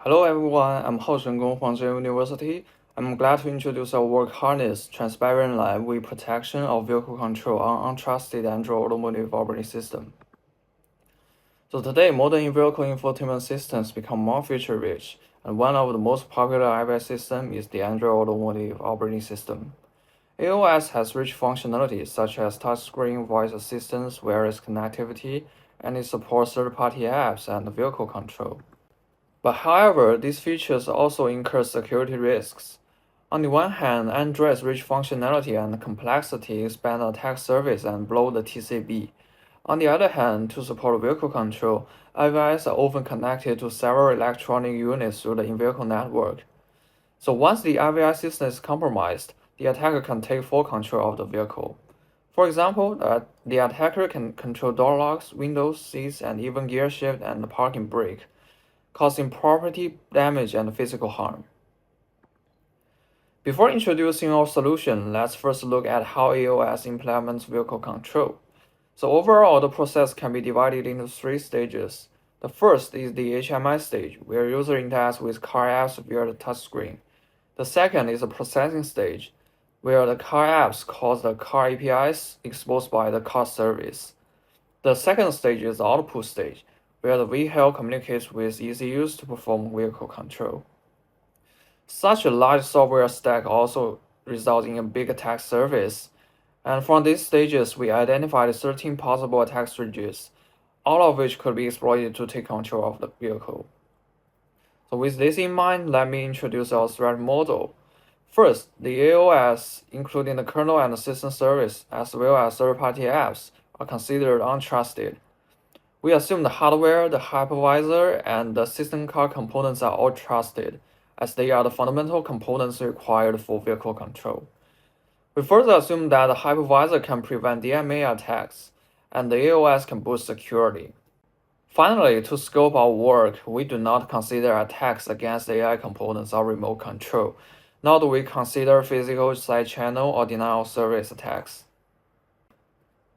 Hello everyone, I'm Haochen Gong from Zhou University. I'm glad to introduce our work harness, transparent line with protection of vehicle control on untrusted Android Automotive Operating System. So today, modern in-vehicle infotainment systems become more feature-rich, and one of the most popular AAOS systems is the Android Automotive Operating System. AAOS has rich functionalities such as touchscreen voice assistance, wireless connectivity, and it supports third-party apps and vehicle control. But however, these features also incur security risks. On the one hand, Android's rich functionality and complexity expand attack surface and blow the TCB. On the other hand, to support vehicle control, IVIs are often connected to several electronic units through the in-vehicle network. So once the IVI system is compromised, the attacker can take full control of the vehicle. For example, the attacker can control door locks, windows, seats, and even gear shift and parking brake, causing property damage and physical harm. Before introducing our solution, let's first look at how AAOS implements vehicle control. So overall, the process can be divided into three stages. The first is the HMI stage, where user interacts with car apps via the touchscreen. The second is the processing stage, where the car apps calls the car APIs exposed by the car service. The second stage is the output stage, where the vehicle communicates with ECUs to perform vehicle control. Such a large software stack also results in a big attack surface, and from these stages we identified 13 possible attack strategies, all of which could be exploited to take control of the vehicle. So with this in mind, let me introduce our threat model. First, the AAOS, including the kernel and the system service, as well as third-party apps, are considered untrusted. We assume the hardware, the hypervisor, and the system card components are all trusted, as they are the fundamental components required for vehicle control. We further assume that the hypervisor can prevent DMA attacks, and the AAOS can boost security. Finally, to scope our work, we do not consider attacks against AI components or remote control, nor do we consider physical side channel or denial of service attacks.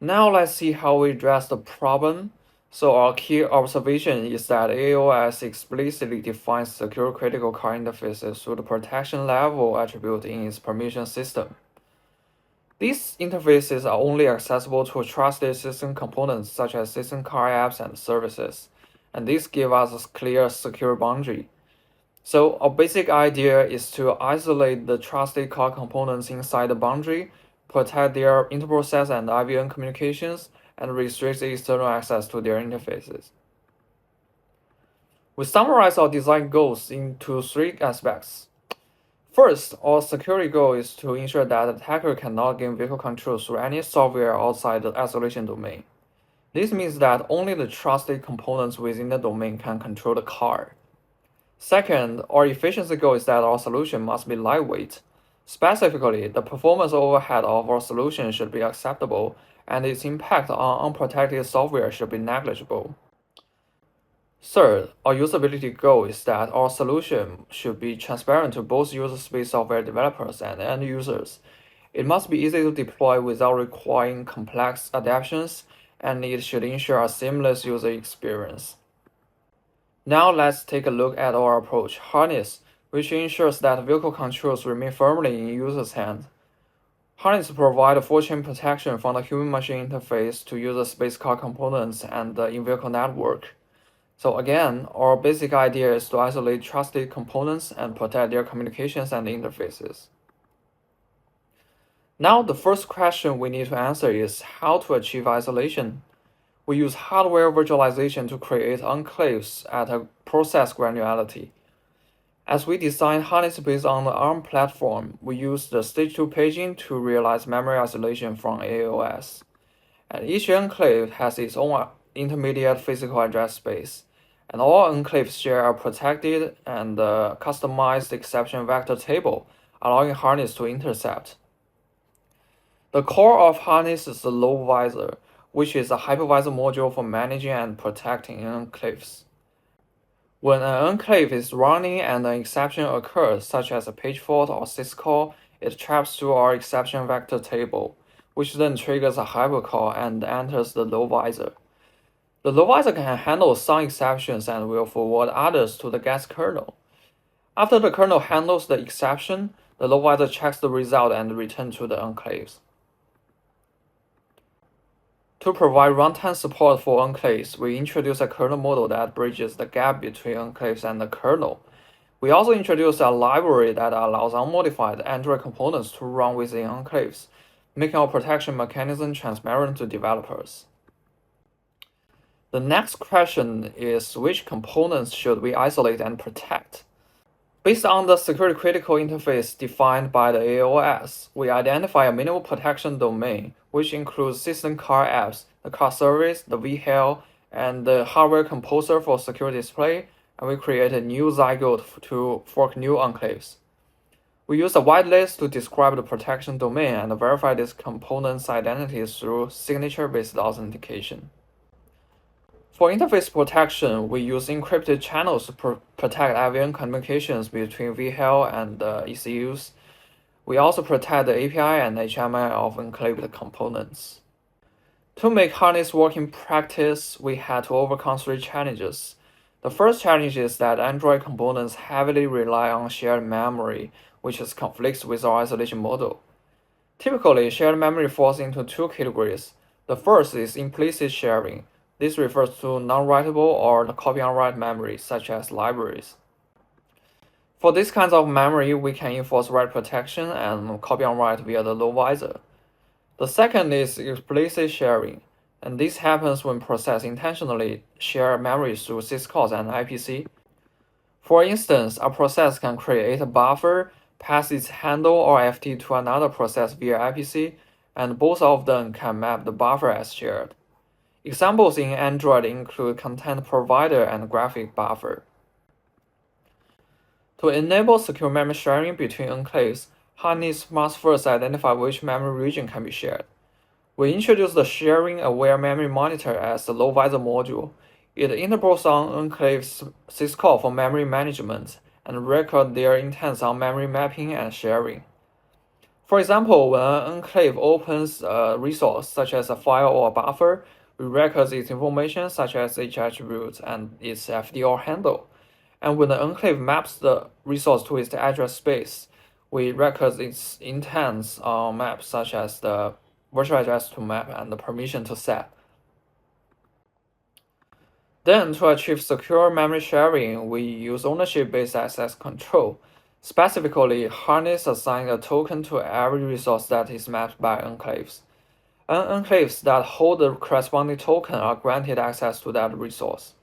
Now let's see how we address the problem. So our key observation is that AAOS explicitly defines secure critical car interfaces through the protection level attribute in its permission system. These interfaces are only accessible to trusted system components such as system car apps and services, and this gives us a clear secure boundary. So our basic idea is to isolate the trusted car components inside the boundary, protect their interprocess and IVN communications, and restrict external access to their interfaces. We summarize our design goals into three aspects. First, our security goal is to ensure that the attacker cannot gain vehicle control through any software outside the isolation domain. This means that only the trusted components within the domain can control the car. Second, our efficiency goal is that our solution must be lightweight. Specifically, the performance overhead of our solution should be acceptable, and its impact on unprotected software should be negligible. Third, our usability goal is that our solution should be transparent to both user space software developers and end users. It must be easy to deploy without requiring complex adaptations, and it should ensure a seamless user experience. Now let's take a look at our approach, harness, which ensures that vehicle controls remain firmly in users' hands. Harness provide full chain protection from the human-machine interface to user space car components and the in-vehicle network. So again, our basic idea is to isolate trusted components and protect their communications and interfaces. Now the first question we need to answer is how to achieve isolation. We use hardware virtualization to create enclaves at a process granularity. As we design harness based on the ARM platform, we use the stage 2 paging to realize memory isolation from AAOS. And each enclave has its own intermediate physical address space, and all enclaves share a protected and customized exception vector table, allowing harness to intercept. The core of harness is the low visor, which is a hypervisor module for managing and protecting enclaves. When an enclave is running and an exception occurs, such as a page fault or syscall, it traps to our exception vector table, which then triggers a hypercall and enters the low visor. The low visor can handle some exceptions and will forward others to the guest kernel. After the kernel handles the exception, the load balancer checks the result and returns to the enclaves. To provide runtime support for enclaves, we introduce a kernel model that bridges the gap between enclaves and the kernel. We also introduce a library that allows unmodified Android components to run within enclaves, making our protection mechanism transparent to developers. The next question is which components should we isolate and protect? Based on the security critical interface defined by the AAOS, we identify a minimal protection domain, which includes system car apps, the car service, the VHL, and the hardware composer for secure display, and we create a new Ziqi to fork new enclaves. We use a whitelist to describe the protection domain and verify this component's identities through signature-based authentication. For interface protection, we use encrypted channels to protect IVN communications between VHL and ECUs. We also protect the API and HMI of enclaved components. To make harness work in practice, we had to overcome 3 challenges. The first challenge is that Android components heavily rely on shared memory, which conflicts with our isolation model. Typically, shared memory falls into 2 categories. The first is implicit sharing. This refers to non-writable or copy-on-write memory, such as libraries. For these kinds of memory, we can enforce write protection and copy-on-write via the load balancer. The second is explicit sharing, and this happens when processes intentionally share memory through syscalls and IPC. For instance, a process can create a buffer, pass its handle or FT to another process via IPC, and both of them can map the buffer as shared. Examples in Android include content provider and graphic buffer. To enable secure memory sharing between enclaves, harness must first identify which memory region can be shared. We introduce the sharing-aware memory monitor as the load balancer module. It enables on enclaves syscall for memory management and record their intents on memory mapping and sharing. For example, when an enclave opens a resource, such as a file or a buffer, we record its information such as its attributes and its FD or handle. And when the enclave maps the resource to its address space, we record its intents on maps such as the virtual address to map and the permission to set. Then, to achieve secure memory sharing, we use ownership-based access control. Specifically, harness assigns a token to every resource that is mapped by enclaves. Enclaves that hold the corresponding token are granted access to that resource.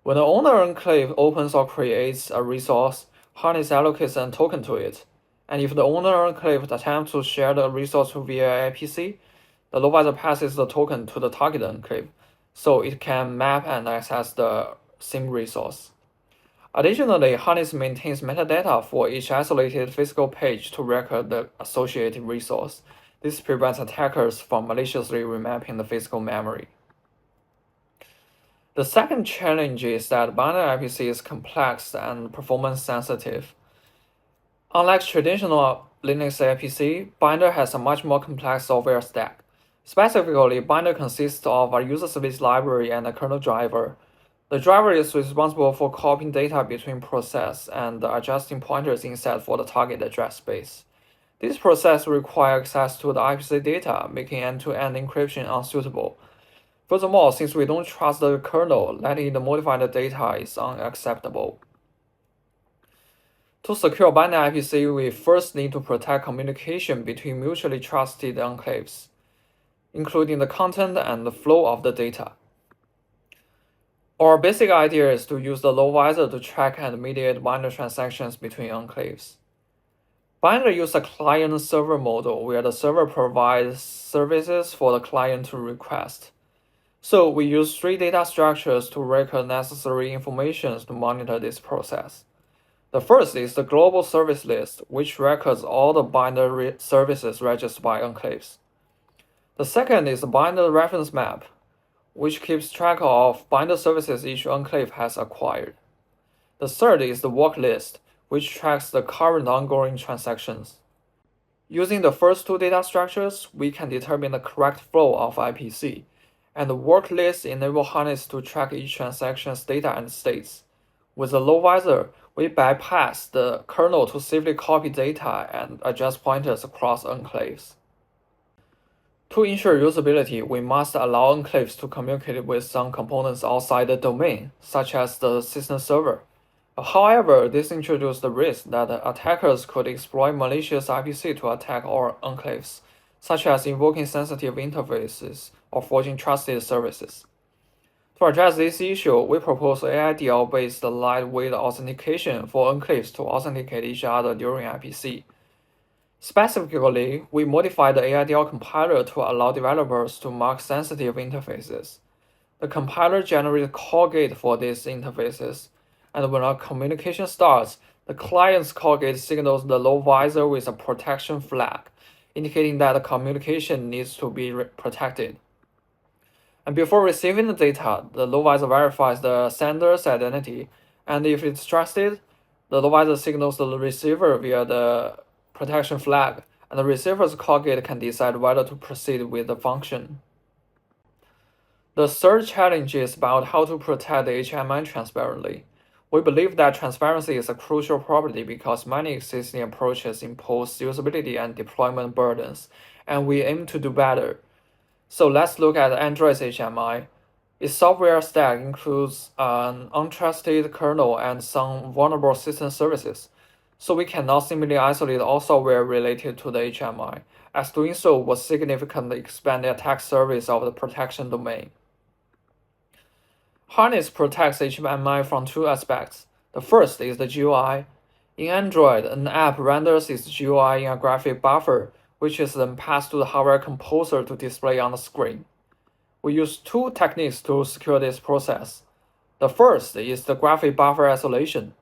When the owner enclave opens or creates a resource, harness allocates a token to it. And if the owner enclave attempts to share the resource via IPC, the load balancer passes the token to the target enclave, so it can map and access the same resource. Additionally, harness maintains metadata for each isolated physical page to record the associated resource. This prevents attackers from maliciously remapping the physical memory. The second challenge is that binder IPC is complex and performance sensitive. Unlike traditional Linux IPC, binder has a much more complex software stack. Specifically, binder consists of a user space library and a kernel driver. The driver is responsible for copying data between processes and adjusting pointers inside for the target address space. This process requires access to the IPC data, making end-to-end encryption unsuitable. Furthermore, since we don't trust the kernel, letting it modify the data is unacceptable. To secure binder IPC, we first need to protect communication between mutually trusted enclaves, including the content and the flow of the data. Our basic idea is to use the load balancer to track and mediate binder transactions between enclaves. Binder uses a client-server model where the server provides services for the client to request. So we use 3 data structures to record necessary information to monitor this process. The first is the global service list, which records all the binder services registered by enclaves. The second is the binder reference map, which keeps track of binder services each enclave has acquired. The third is the work list, which tracks the current ongoing transactions. Using the first 2 data structures, we can determine the correct flow of IPC, and the work list enables harness to track each transaction's data and states. With the load balancer, we bypass the kernel to safely copy data and adjust pointers across enclaves. To ensure usability, we must allow enclaves to communicate with some components outside the domain, such as the system server. However, this introduced the risk that attackers could exploit malicious IPC to attack our enclaves, such as invoking sensitive interfaces or forging trusted services. To address this issue, we propose AIDL-based lightweight authentication for enclaves to authenticate each other during IPC. Specifically, we modified the AIDL compiler to allow developers to mark sensitive interfaces. The compiler generates call gate for these interfaces, and when a communication starts, the client's call gate signals the low visor with a protection flag, indicating that the communication needs to be protected. And before receiving the data, the low visor verifies the sender's identity, and if it's trusted, the low visor signals the receiver via the protection flag, and the receiver's call gate can decide whether to proceed with the function. The third challenge is about how to protect the HMI transparently. We believe that transparency is a crucial property because many existing approaches impose usability and deployment burdens, and we aim to do better. So let's look at Android's HMI. Its software stack includes an untrusted kernel and some vulnerable system services, so we cannot simply isolate all software related to the HMI, as doing so would significantly expand the attack surface of the protection domain. Harness protects HMI from two aspects. The first is the GUI. In Android, an app renders its GUI in a graphic buffer, which is then passed to the hardware composer to display on the screen. We use two techniques to secure this process. The first is the graphic buffer isolation.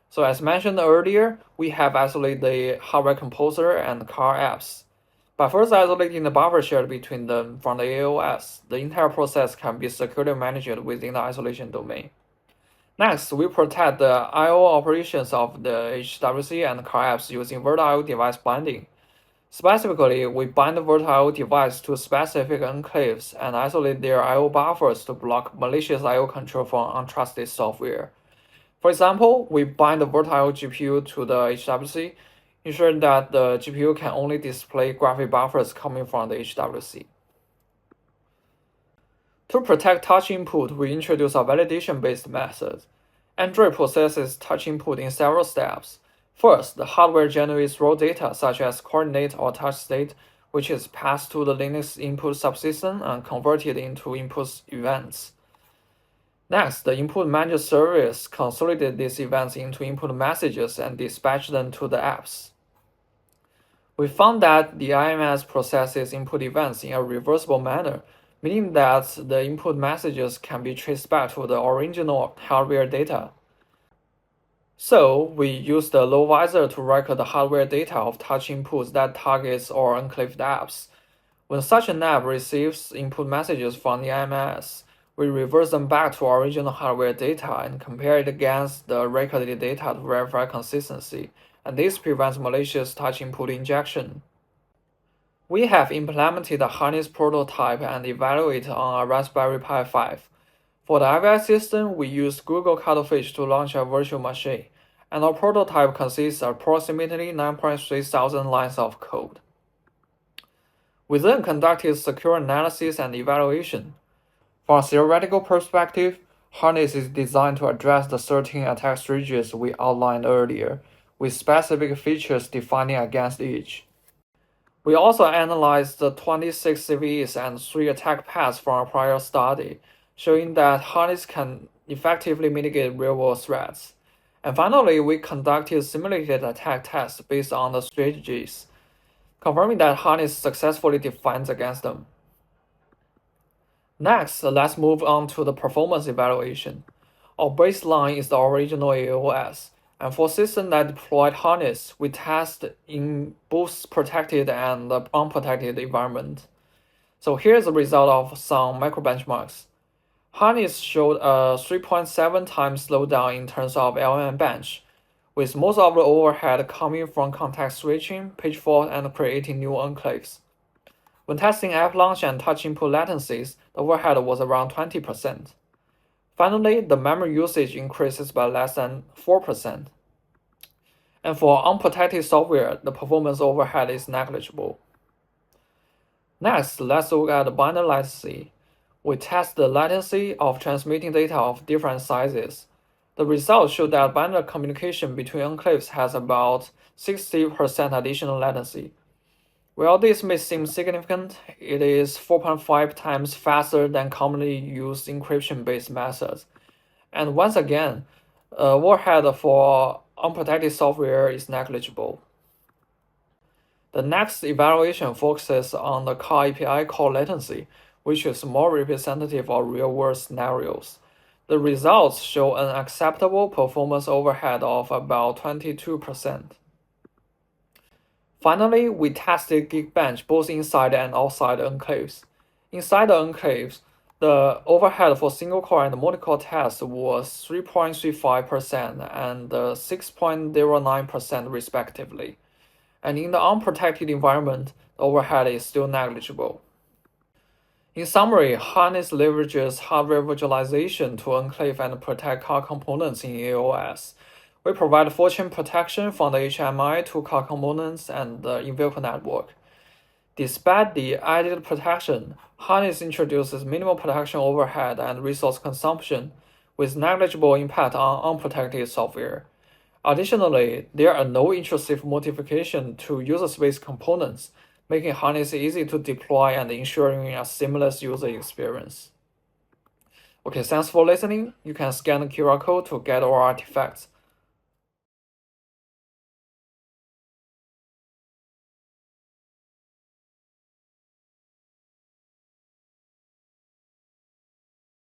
So as mentioned earlier, we have isolated the hardware composer and car apps. By first isolating the buffer shared between them from the AAOS, the entire process can be securely managed within the isolation domain. Next, we protect the I/O operations of the HWC and car apps using virtual device binding. Specifically, we bind the virtual device to specific enclaves and isolate their I/O buffers to block malicious I/O control from untrusted software. For example, we bind the virtual GPU to the HWC, ensuring that the GPU can only display graphic buffers coming from the HWC. To protect touch input, we introduce a validation-based method. Android processes touch input in several steps. First, the hardware generates raw data such as coordinate or touch state, which is passed to the Linux input subsystem and converted into input events. Next, the input manager service consolidates these events into input messages and dispatches them to the apps. We found that the IMS processes input events in a reversible manner, meaning that the input messages can be traced back to the original hardware data. So, we use the low visor to record the hardware data of touch inputs that targets or enclaved apps. When such an app receives input messages from the IMS, we reverse them back to original hardware data and compare it against the recorded data to verify consistency, and this prevents malicious touch input injection. We have implemented a harness prototype and evaluated on a Raspberry Pi 5. For the IVI system, we used Google Cuttlefish to launch a virtual machine, and our prototype consists of approximately 9.3 thousand lines of code. We then conducted secure analysis and evaluation. From a theoretical perspective, harness is designed to address the 13 attack strategies we outlined earlier, with specific features defining against each. We also analyzed the 26 CVEs and 3 attack paths from a prior study, showing that harness can effectively mitigate real-world threats. And finally, we conducted simulated attack tests based on the strategies, confirming that harness successfully defends against them. Next, let's move on to the performance evaluation. Our baseline is the original AAOS, and for systems that deployed harness, we test in both protected and unprotected environment. So here's the result of some micro benchmarks. Harness showed a 3.7 times slowdown in terms of LM bench, with most of the overhead coming from context switching, page fault, and creating new enclaves. When testing app launch and touch input latencies, the overhead was around 20%. Finally, the memory usage increases by less than 4%. And for unprotected software, the performance overhead is negligible. Next, let's look at binder latency. We test the latency of transmitting data of different sizes. The results show that binder communication between enclaves has about 60% additional latency. While this may seem significant, it is 4.5 times faster than commonly used encryption-based methods. And once again, overhead for unprotected software is negligible. The next evaluation focuses on the car API call latency, which is more representative of real-world scenarios. The results show an acceptable performance overhead of about 22%. Finally, we tested Geekbench both inside and outside enclaves. Inside the enclaves, the overhead for single-core and multi-core tests was 3.35% and 6.09% respectively. And in the unprotected environment, the overhead is still negligible. In summary, Harness leverages hardware virtualization to enclave and protect car components in AAOS. We provide full chain protection from the HMI to car components and the in-vehicle network. Despite the added protection, Harness introduces minimal protection overhead and resource consumption, with negligible impact on unprotected software. Additionally, there are no intrusive modifications to user space components, making Harness easy to deploy and ensuring a seamless user experience. Okay, thanks for listening. You can scan the QR code to get our artifacts.